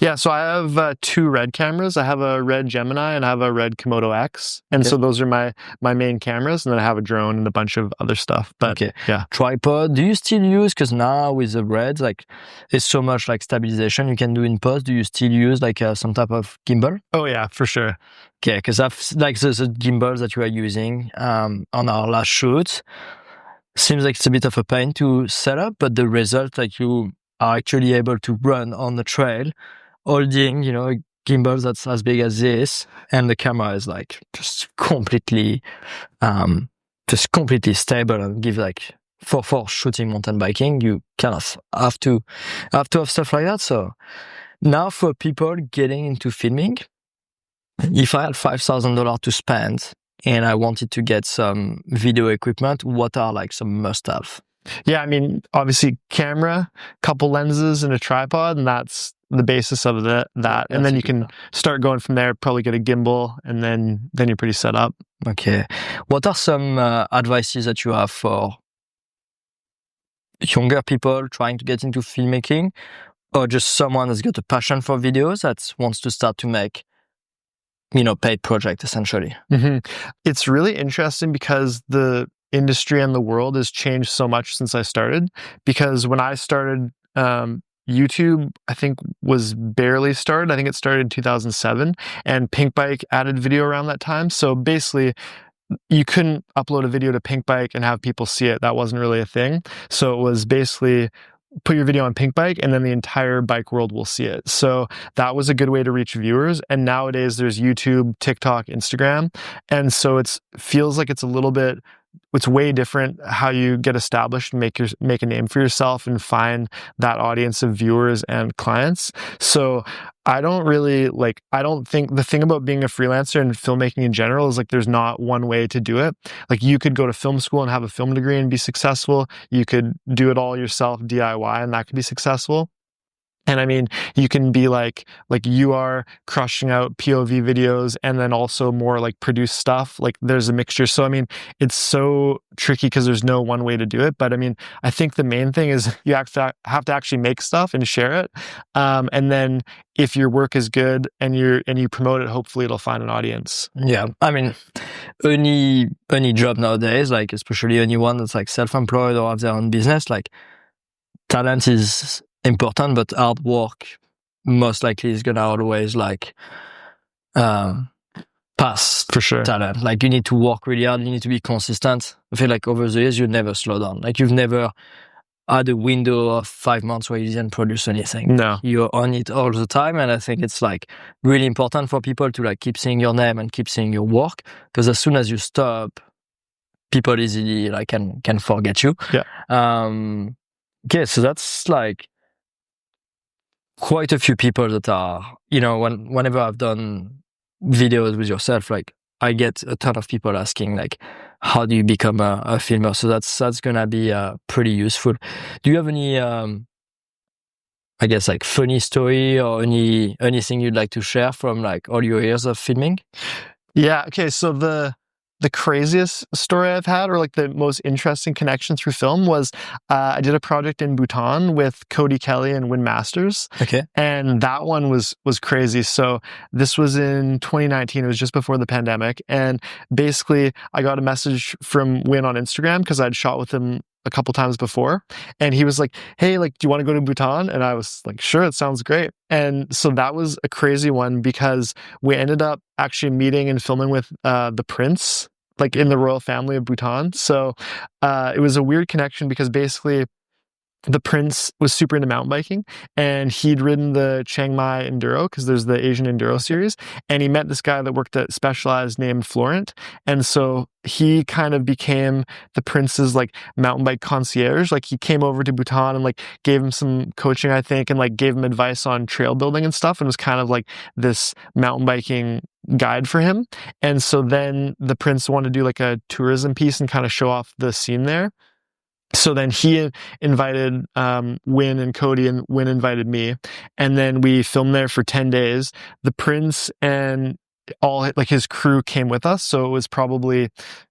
Yeah, so I have 2 Red cameras. I have a Red Gemini and I have a Red Komodo X. And so those are my main cameras. And then I have a drone and a bunch of other stuff. But yeah. Tripod, do you still use, because now with the Reds, like, there's so much like stabilization you can do in post. Do you still use like some type of gimbal? Oh yeah, for sure. Okay, because I've like the gimbals that you are using on our last shoot, seems like it's a bit of a pain to set up, but the result, like, you are actually able to run on the trail holding, gimbals that's as big as this, and the camera is like just completely stable and give like for shooting mountain biking, you kind of have to have stuff like that. So now for people getting into filming, if I had $5,000 to spend and I wanted to get some video equipment, what are like some must-have? Yeah, I mean, obviously camera, couple lenses and a tripod, and that's the basis of that. And then you can start going from there, probably get a gimbal, and then you're pretty set up. Okay. What are some advices that you have for younger people trying to get into filmmaking, or just someone that's got a passion for videos that wants to start to make, paid project essentially? Mm-hmm. It's really interesting because the industry and the world has changed so much since I started. Because when I started, YouTube, I think, was barely started. I think it started in 2007, and Pinkbike added video around that time. So basically, you couldn't upload a video to Pinkbike and have people see it. That wasn't really a thing. So it was basically put your video on Pinkbike and then the entire bike world will see it. So that was a good way to reach viewers. And nowadays there's YouTube, TikTok, Instagram. And so it feels like it's way different how you get established and make a name for yourself and find that audience of viewers and clients. So I don't think the thing about being a freelancer and filmmaking in general is like there's not one way to do it. Like you could go to film school and have a film degree and be successful. You could do it all yourself, DIY, and that could be successful. And I mean, you can be like you are, crushing out POV videos and then also more like produced stuff. Like there's a mixture. So I mean, it's so tricky because there's no one way to do it. But I mean, I think the main thing is you have to actually make stuff and share it. And then if your work is good and you promote it, hopefully it'll find an audience. Yeah, I mean, any job nowadays, like especially anyone that's like self-employed or have their own business, like talent is important, but hard work most likely is gonna always like pass For sure. talent. Like you need to work really hard, you need to be consistent. I feel like over the years you never slow down. Like you've never had a window of 5 months where you didn't produce anything. No. You're on it all the time, and I think it's like really important for people to like keep seeing your name and keep seeing your work, because as soon as you stop, people easily like can forget you. Yeah. Okay, so that's like quite a few people that are, whenever I've done videos with yourself, like I get a ton of people asking like, how do you become a filmer? So that's gonna be pretty useful. Do you have any, I guess like funny story or anything you'd like to share from like all your years of filming? Yeah. Okay. So the craziest story I've had, or like the most interesting connection through film, was I did a project in Bhutan with Cody Kelly and Win Masters. Okay. And that one was crazy. So this was in 2019. It was just before the pandemic. And basically I got a message from Win on Instagram because I'd shot with him a couple times before. And he was like, hey, like, do you want to go to Bhutan? And I was like, sure, it sounds great. And so that was a crazy one because we ended up actually meeting and filming with the prince, like in the royal family of Bhutan. So it was a weird connection because basically the prince was super into mountain biking and he'd ridden the Chiang Mai Enduro because there's the Asian Enduro series. And he met this guy that worked at Specialized named Florent. And so he kind of became the prince's like mountain bike concierge. Like he came over to Bhutan and like gave him some coaching, I think, and like gave him advice on trail building and stuff, and was kind of like this mountain biking guide for him. And so then the prince wanted to do like a tourism piece and kind of show off the scene there. So then he invited Win and Cody, and Win invited me. And then we filmed there for 10 days. The prince and all like his crew came with us. So it was probably,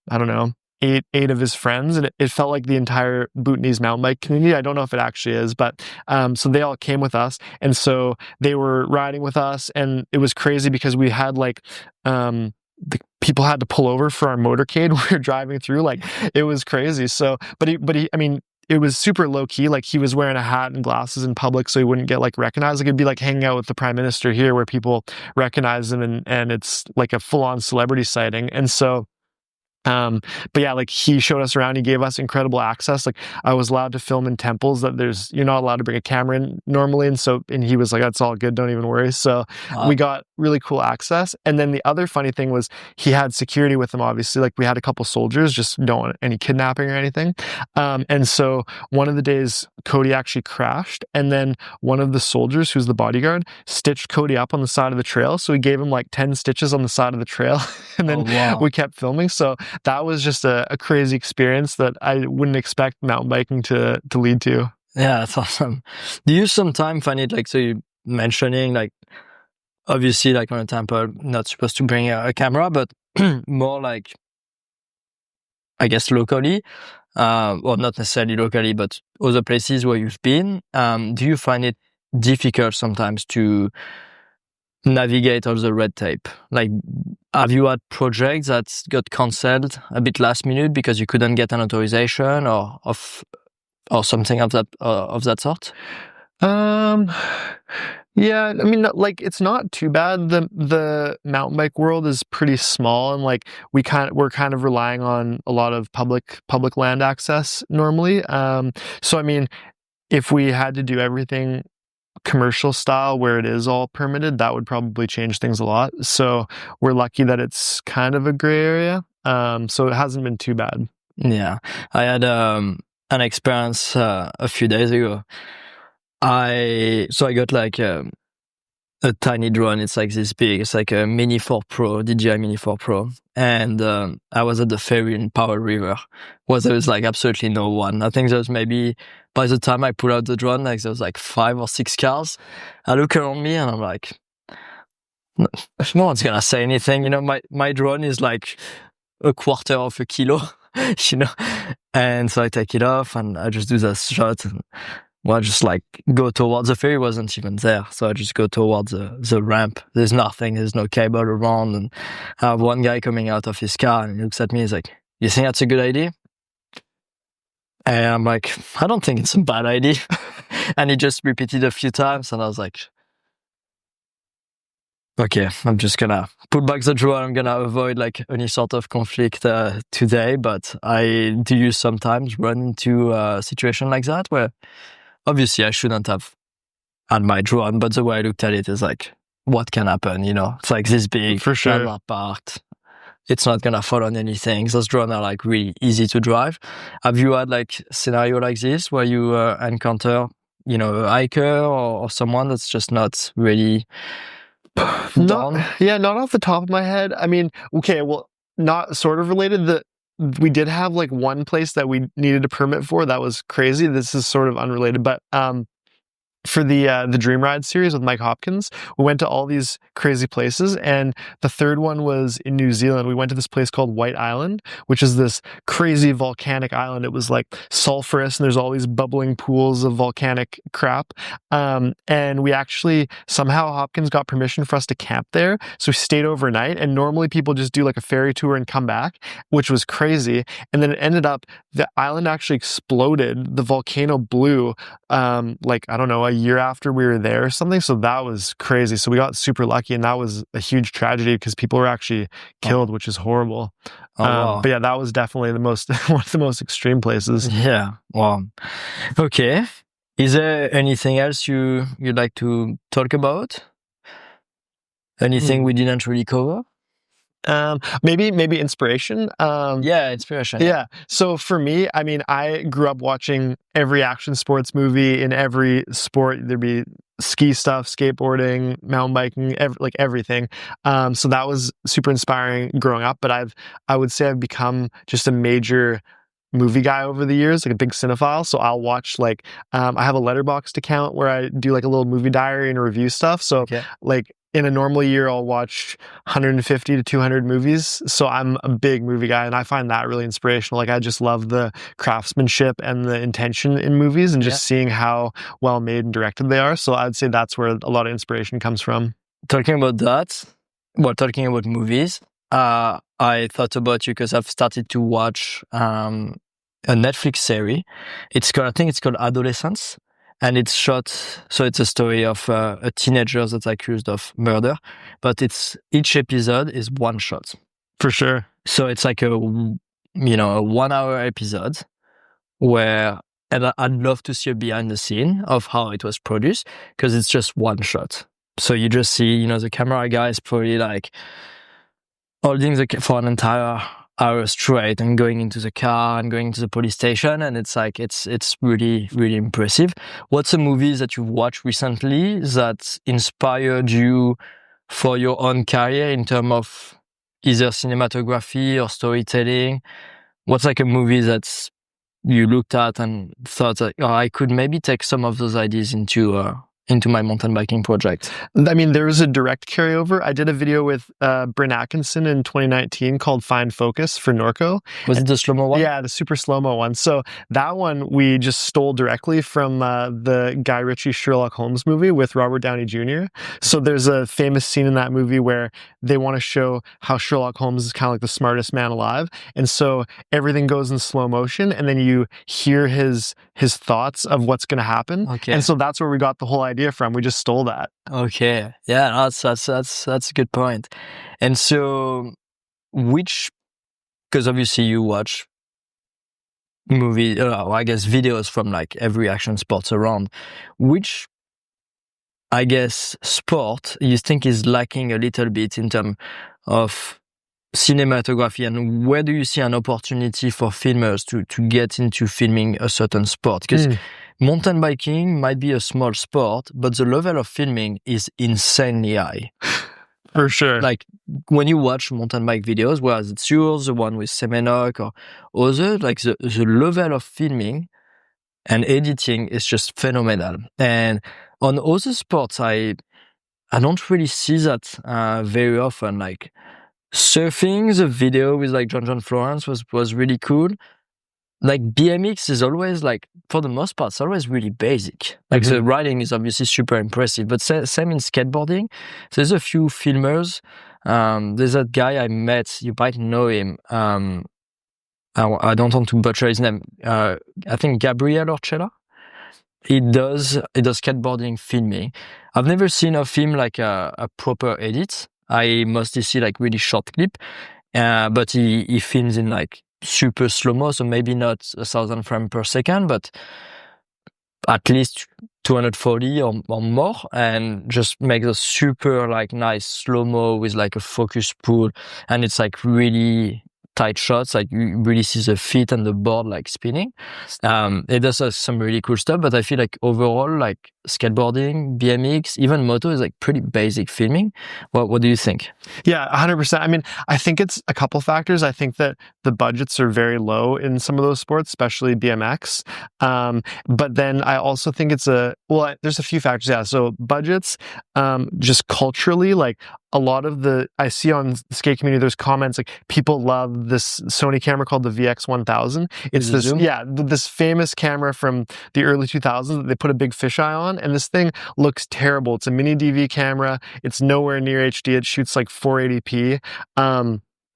I don't know, eight of his friends. And it felt like the entire Bhutanese mountain bike community. I don't know if it actually is, but so they all came with us. And so they were riding with us. And it was crazy because we had like, the people had to pull over for our motorcade we were driving through. Like it was crazy. So, but he, I mean, it was super low key. Like he was wearing a hat and glasses in public so he wouldn't get like recognized. Like it'd be like hanging out with the prime minister here where people recognize him and it's like a full on celebrity sighting. And so, but yeah, like he showed us around, he gave us incredible access. Like I was allowed to film in temples that you're not allowed to bring a camera in normally. And he was like, that's all good. Don't even worry. So we got really cool access. And then the other funny thing was he had security with him, obviously. Like we had a couple soldiers, just don't want any kidnapping or anything. And so one of the days Cody actually crashed, and then one of the soldiers, who's the bodyguard, stitched Cody up on the side of the trail. So we gave him like 10 stitches on the side of the trail. And then we kept filming. So that was just a crazy experience that I wouldn't expect mountain biking to lead to. Yeah, that's awesome. Do you sometimes find it like, so you mentioning like, obviously like on a temple, not supposed to bring a camera, but more like, I guess locally, well, not necessarily locally, but other places where you've been, do you find it difficult sometimes to navigate all the red tape? Like, have you had projects that got cancelled a bit last minute because you couldn't get an authorization or something of that sort? Yeah, I mean, like it's not too bad. The mountain bike world is pretty small, and like we're kind of relying on a lot of public land access normally. So I mean, if we had to do everything commercial style where it is all permitted, that would probably change things a lot. So we're lucky that it's kind of a gray area. So it hasn't been too bad. Yeah, I had an experience a few days ago. I got like a tiny drone. It's like this big. It's like a Mini 4 Pro, DJI Mini 4 Pro. And I was at the ferry in Powell River, where there was like absolutely no one. I think there was maybe, by the time I pulled out the drone, like there was like 5 or 6 cars. I look around me and I'm like, no one's gonna say anything. You know, my drone is like a quarter of a kilo, you know? And so I take it off and I just do that shot. And, well, I just like go towards the ferry, wasn't even there. So I just go towards the ramp. There's nothing, there's no cable around. And I have one guy coming out of his car and he looks at me, he's like, "You think that's a good idea?" And I'm like, "I don't think it's a bad idea." And he just repeated a few times and I was like, okay, I'm just gonna put back the drone. I'm gonna avoid like any sort of conflict today. But I do sometimes run into a situation like that where obviously I shouldn't have had my drone, but the way I looked at it is like, what can happen? You know, it's like this big, For sure. apart. It's not gonna fall on anything. Those drones are like really easy to drive. Have you had like scenario like this where you encounter, you know, a hiker or someone that's just not really Not off the top of my head. I mean, okay, well, not sort of related. We did have like one place that we needed a permit for. That was crazy. This is sort of unrelated, but for the Dream Ride series with Mike Hopkins, we went to all these crazy places, and the third one was in New Zealand. We went to this place called White Island, which is this crazy volcanic island. It was like sulfurous, and there's all these bubbling pools of volcanic crap. And we actually somehow Hopkins got permission for us to camp there, so we stayed overnight. And normally people just do like a ferry tour and come back, which was crazy. And then it ended up the island actually exploded. The volcano blew, like I don't know, a year after we were there or something. So that was crazy. So we got super lucky, and that was a huge tragedy because people were actually killed, which is horrible. wow. But yeah, that was definitely the most one of the most extreme places. Yeah. Wow. Okay. Is there anything else you'd like to talk about? Anything we didn't really cover? Maybe inspiration. Yeah, inspiration. Yeah. So for me, I mean, I grew up watching every action sports movie. In every sport, there'd be ski stuff, skateboarding, mountain biking, like everything. So that was super inspiring growing up. But I would say I've become just a major movie guy over the years, like a big cinephile. So I'll watch like I have a Letterboxd account where I do like a little movie diary and review stuff. So like in a normal year, I'll watch 150 to 200 movies. So I'm a big movie guy, and I find that really inspirational. Like I just love the craftsmanship and the intention in movies, and just seeing how well made and directed they are. So I'd say that's where a lot of inspiration comes from. Talking about that, well, talking about movies, I thought about you because I've started to watch a Netflix series. I think it's called Adolescence. And it's shot, so it's a story of a teenager that's accused of murder, but each episode is one shot. For sure. So it's like a 1 hour episode and I'd love to see a behind the scene of how it was produced, because it's just one shot. So you just see, the camera guy is probably like holding for an entire hour straight and going into the car and going to the police station, and it's like it's really, really impressive. What's the movies that you've watched recently that inspired you for your own career in terms of either cinematography or storytelling? What's like a movie that you looked at and thought like, oh, I could maybe take some of those ideas into my mountain biking project? I mean, there was a direct carryover. I did a video with Bryn Atkinson in 2019 called Find Focus for Norco. Was it the slow-mo one? Yeah, the super slow-mo one. So that one we just stole directly from the Guy Ritchie Sherlock Holmes movie with Robert Downey Jr. So there's a famous scene in that movie where they want to show how Sherlock Holmes is kind of like the smartest man alive. And so everything goes in slow motion, and then you hear his thoughts of what's going to happen. Okay. And so that's where we got the whole idea from. We just stole that. Okay. Yeah, that's a good point. And so because obviously you watch I guess videos from like every action sports around, which I guess sport you think is lacking a little bit in terms of cinematography, and where do you see an opportunity for filmers to get into filming a certain sport? Because mountain biking might be a small sport, but the level of filming is insanely high. For sure. Like when you watch mountain bike videos, whether it's yours, the one with Semenok or other, like the level of filming and editing is just phenomenal. And on other sports, I don't really see that very often. Like surfing, the video with like John Florence was really cool. Like BMX is always like, for the most part, it's always really basic. Like the riding is obviously super impressive, but same in skateboarding. There's a few filmers. There's that guy I met, you might know him. I don't want to butcher his name. I think Gabriel Orchella. He does skateboarding filming. I've never seen of him like a proper edit. I mostly see like really short clip, but he films in like super slow-mo, so maybe not 1,000 frames per second, but at least 240 or more, and just make a super like nice slow-mo with like a focus pull, and it's like really tight shots, like you really see the feet and the board like spinning. It does some really cool stuff, but I feel like overall, like skateboarding, BMX, even moto is like pretty basic filming. What do you think? Yeah, 100%. I mean, I think it's a couple factors. I think that the budgets are very low in some of those sports, especially BMX. But then I also think there's a few factors. Yeah. So budgets, just culturally, like a lot of I see on the skate community, there's comments like people love this Sony camera called the VX1000. It's this famous camera from the early 2000s that they put a big fisheye on, and this thing looks terrible. It's a mini DV camera. It's nowhere near HD. It shoots like 480p.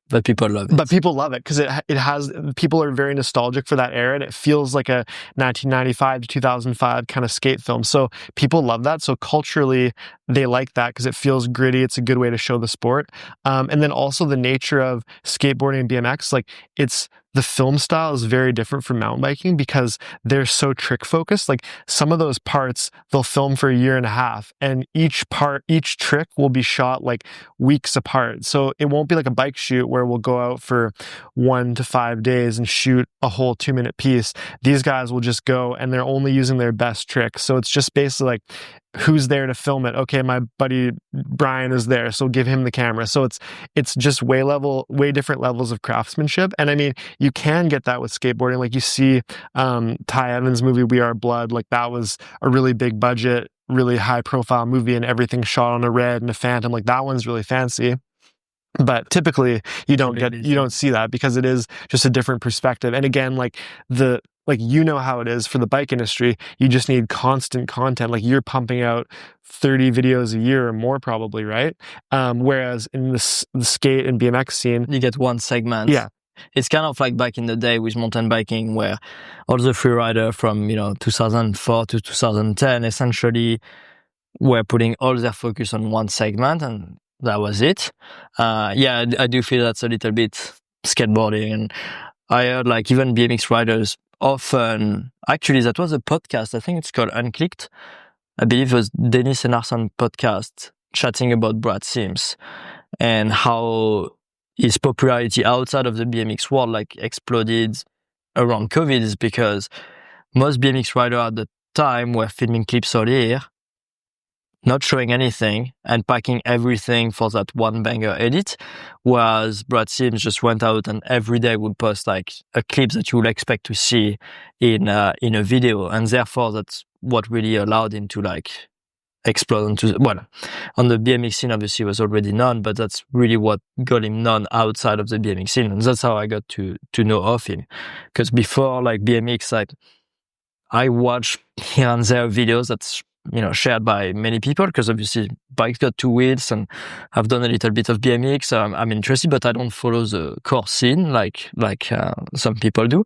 But people love it. But people love it because people are very nostalgic for that era, and it feels like a 1995 to 2005 kind of skate film. So people love that. So culturally, they like that because it feels gritty. It's a good way to show the sport. And then also the nature of skateboarding and BMX, like the film style is very different from mountain biking because they're so trick focused. Like some of those parts they'll film for a year and a half, and each trick will be shot like weeks apart. So it won't be like a bike shoot where we'll go out for 1 to 5 days and shoot a whole 2-minute piece. These guys will just go and they're only using their best tricks. So it's just basically like, who's there to film it? Okay, my buddy Brian is there, so give him the camera. So it's just way different levels of craftsmanship. And I mean, you can get that with skateboarding. Like you see Ty Evans' movie We Are Blood, like that was a really big budget, really high profile movie, and everything shot on a Red and a Phantom. Like that one's really fancy. But typically you don't see that because it is just a different perspective. And again, like you know how it is for the bike industry, you just need constant content. Like you're pumping out 30 videos a year or more probably, right? Whereas in the skate and BMX scene, you get one segment. Yeah. It's kind of like back in the day with mountain biking where all the freerider from 2004 to 2010 essentially were putting all their focus on one segment, and that was it. I do feel that's a little bit skateboarding, and I heard like even BMX riders often, actually that was a podcast, I think it's called Unclicked. I believe it was Dennis and Arson podcast chatting about Brad Sims and how his popularity outside of the BMX world like exploded around COVID is because most BMX riders at the time were filming clips all year, not showing anything and packing everything for that one banger edit. Whereas Brad Sims just went out and every day would post like a clip that you would expect to see in a video. And therefore that's what really allowed him to like explode on the BMX scene obviously was already known, but that's really what got him known outside of the BMX scene. And that's how I got to know of him. Because before like BMX, like I watch here and there videos that's, shared by many people because obviously bikes got two wheels and I've done a little bit of BMX. So I'm interested, but I don't follow the core scene like some people do.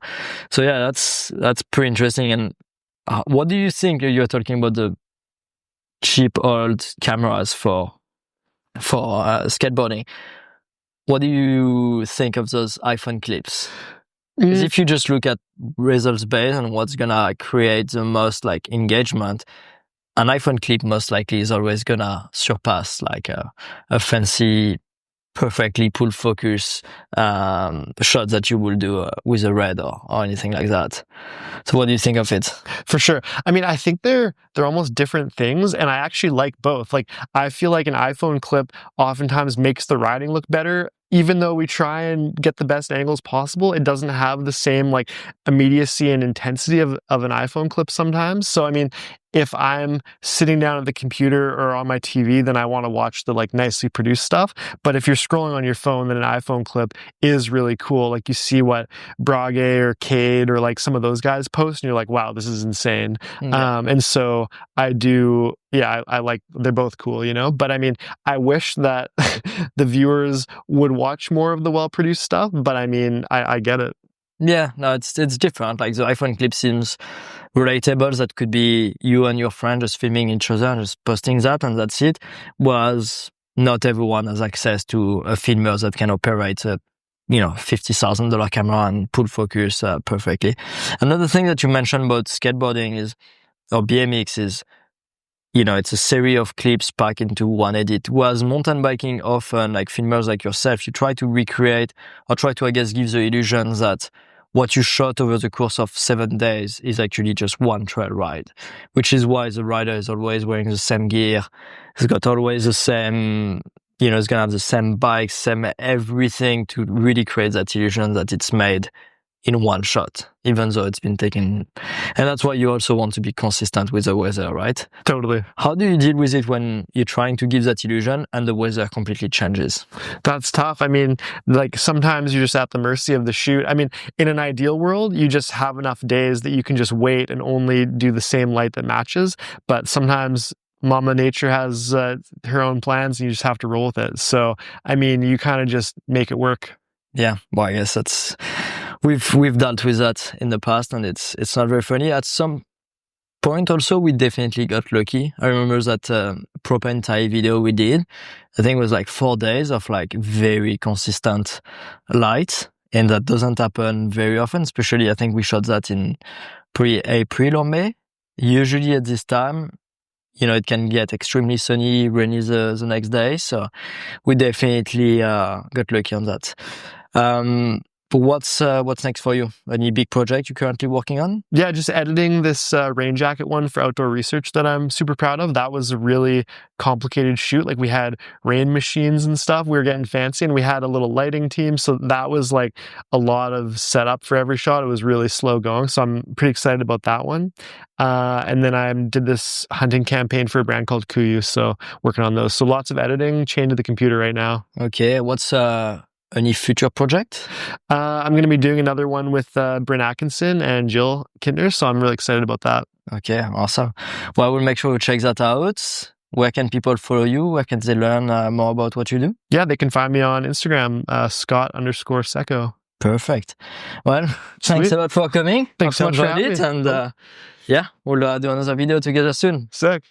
So yeah, that's pretty interesting. And what do you think? You're talking about the cheap old cameras for skateboarding. What do you think of those iPhone clips? Because if you just look at results based on what's gonna create the most like engagement, an iPhone clip most likely is always gonna surpass like a fancy, perfectly pull focus shot that you will do with a red or anything like that. So what do you think of it? For sure. I mean, I think they're almost different things, and I actually like both. Like, I feel like an iPhone clip oftentimes makes the riding look better. Even though we try and get the best angles possible, it doesn't have the same like immediacy and intensity of an iPhone clip sometimes. So, I mean, if I'm sitting down at the computer or on my TV, then I want to watch the like nicely produced stuff. But if you're scrolling on your phone, then an iPhone clip is really cool. Like you see what Brage or Cade or like some of those guys post and you're like, wow, this is insane. Yeah. And so I do, yeah, I like, they're both cool, but I mean, I wish that the viewers would watch more of the well-produced stuff, but I mean, I get it. Yeah, no, it's different. Like the iPhone clip seems relatable. That could be you and your friend just filming each other and just posting that and that's it. Whereas not everyone has access to a filmer that can operate a $50,000 camera and pull focus perfectly. Another thing that you mentioned about skateboarding or BMX is, it's a series of clips packed into one edit. Whereas mountain biking, often, like filmers like yourself, you try to recreate or try to, I guess, give the illusion that what you shot over the course of 7 days is actually just one trail ride, which is why the rider is always wearing the same gear. He's got always the same, it's going to have the same bike, same everything to really create that illusion that it's made in one shot, even though it's been taken. And that's why you also want to be consistent with the weather, right? Totally. How do you deal with it when you're trying to give that illusion and the weather completely changes? That's tough. I mean, like sometimes you're just at the mercy of the shoot. I mean, in an ideal world, you just have enough days that you can just wait and only do the same light that matches. But sometimes Mama Nature has her own plans and you just have to roll with it. So, I mean, you kind of just make it work. Yeah, well, I guess that's... We've dealt with that in the past, and it's not very funny. At some point, also, we definitely got lucky. I remember that propane tie video we did. I think it was like 4 days of like very consistent light, and that doesn't happen very often. Especially, I think we shot that in pre-April or May. Usually at this time, it can get extremely sunny, rainy the next day. So we definitely got lucky on that. But what's next for you? Any big project you're currently working on? Yeah, just editing this rain jacket one for outdoor research that I'm super proud of. That was a really complicated shoot. Like we had rain machines and stuff. We were getting fancy and we had a little lighting team. So that was like a lot of setup for every shot. It was really slow going. So I'm pretty excited about that one. And then I did this hunting campaign for a brand called Kuyu. So working on those. So lots of editing, chained to the computer right now. Okay. What's any future project? I'm going to be doing another one with Bryn Atkinson and Jill Kintner, so I'm really excited about that. Okay, awesome. Well, I will make sure to check that out. Where can people follow you? Where can they learn more about what you do? Yeah, they can find me on Instagram, Scott_Secco. Perfect. Well, thanks a lot for coming. Thanks so much for having me. And yeah, we'll do another video together soon. Sick.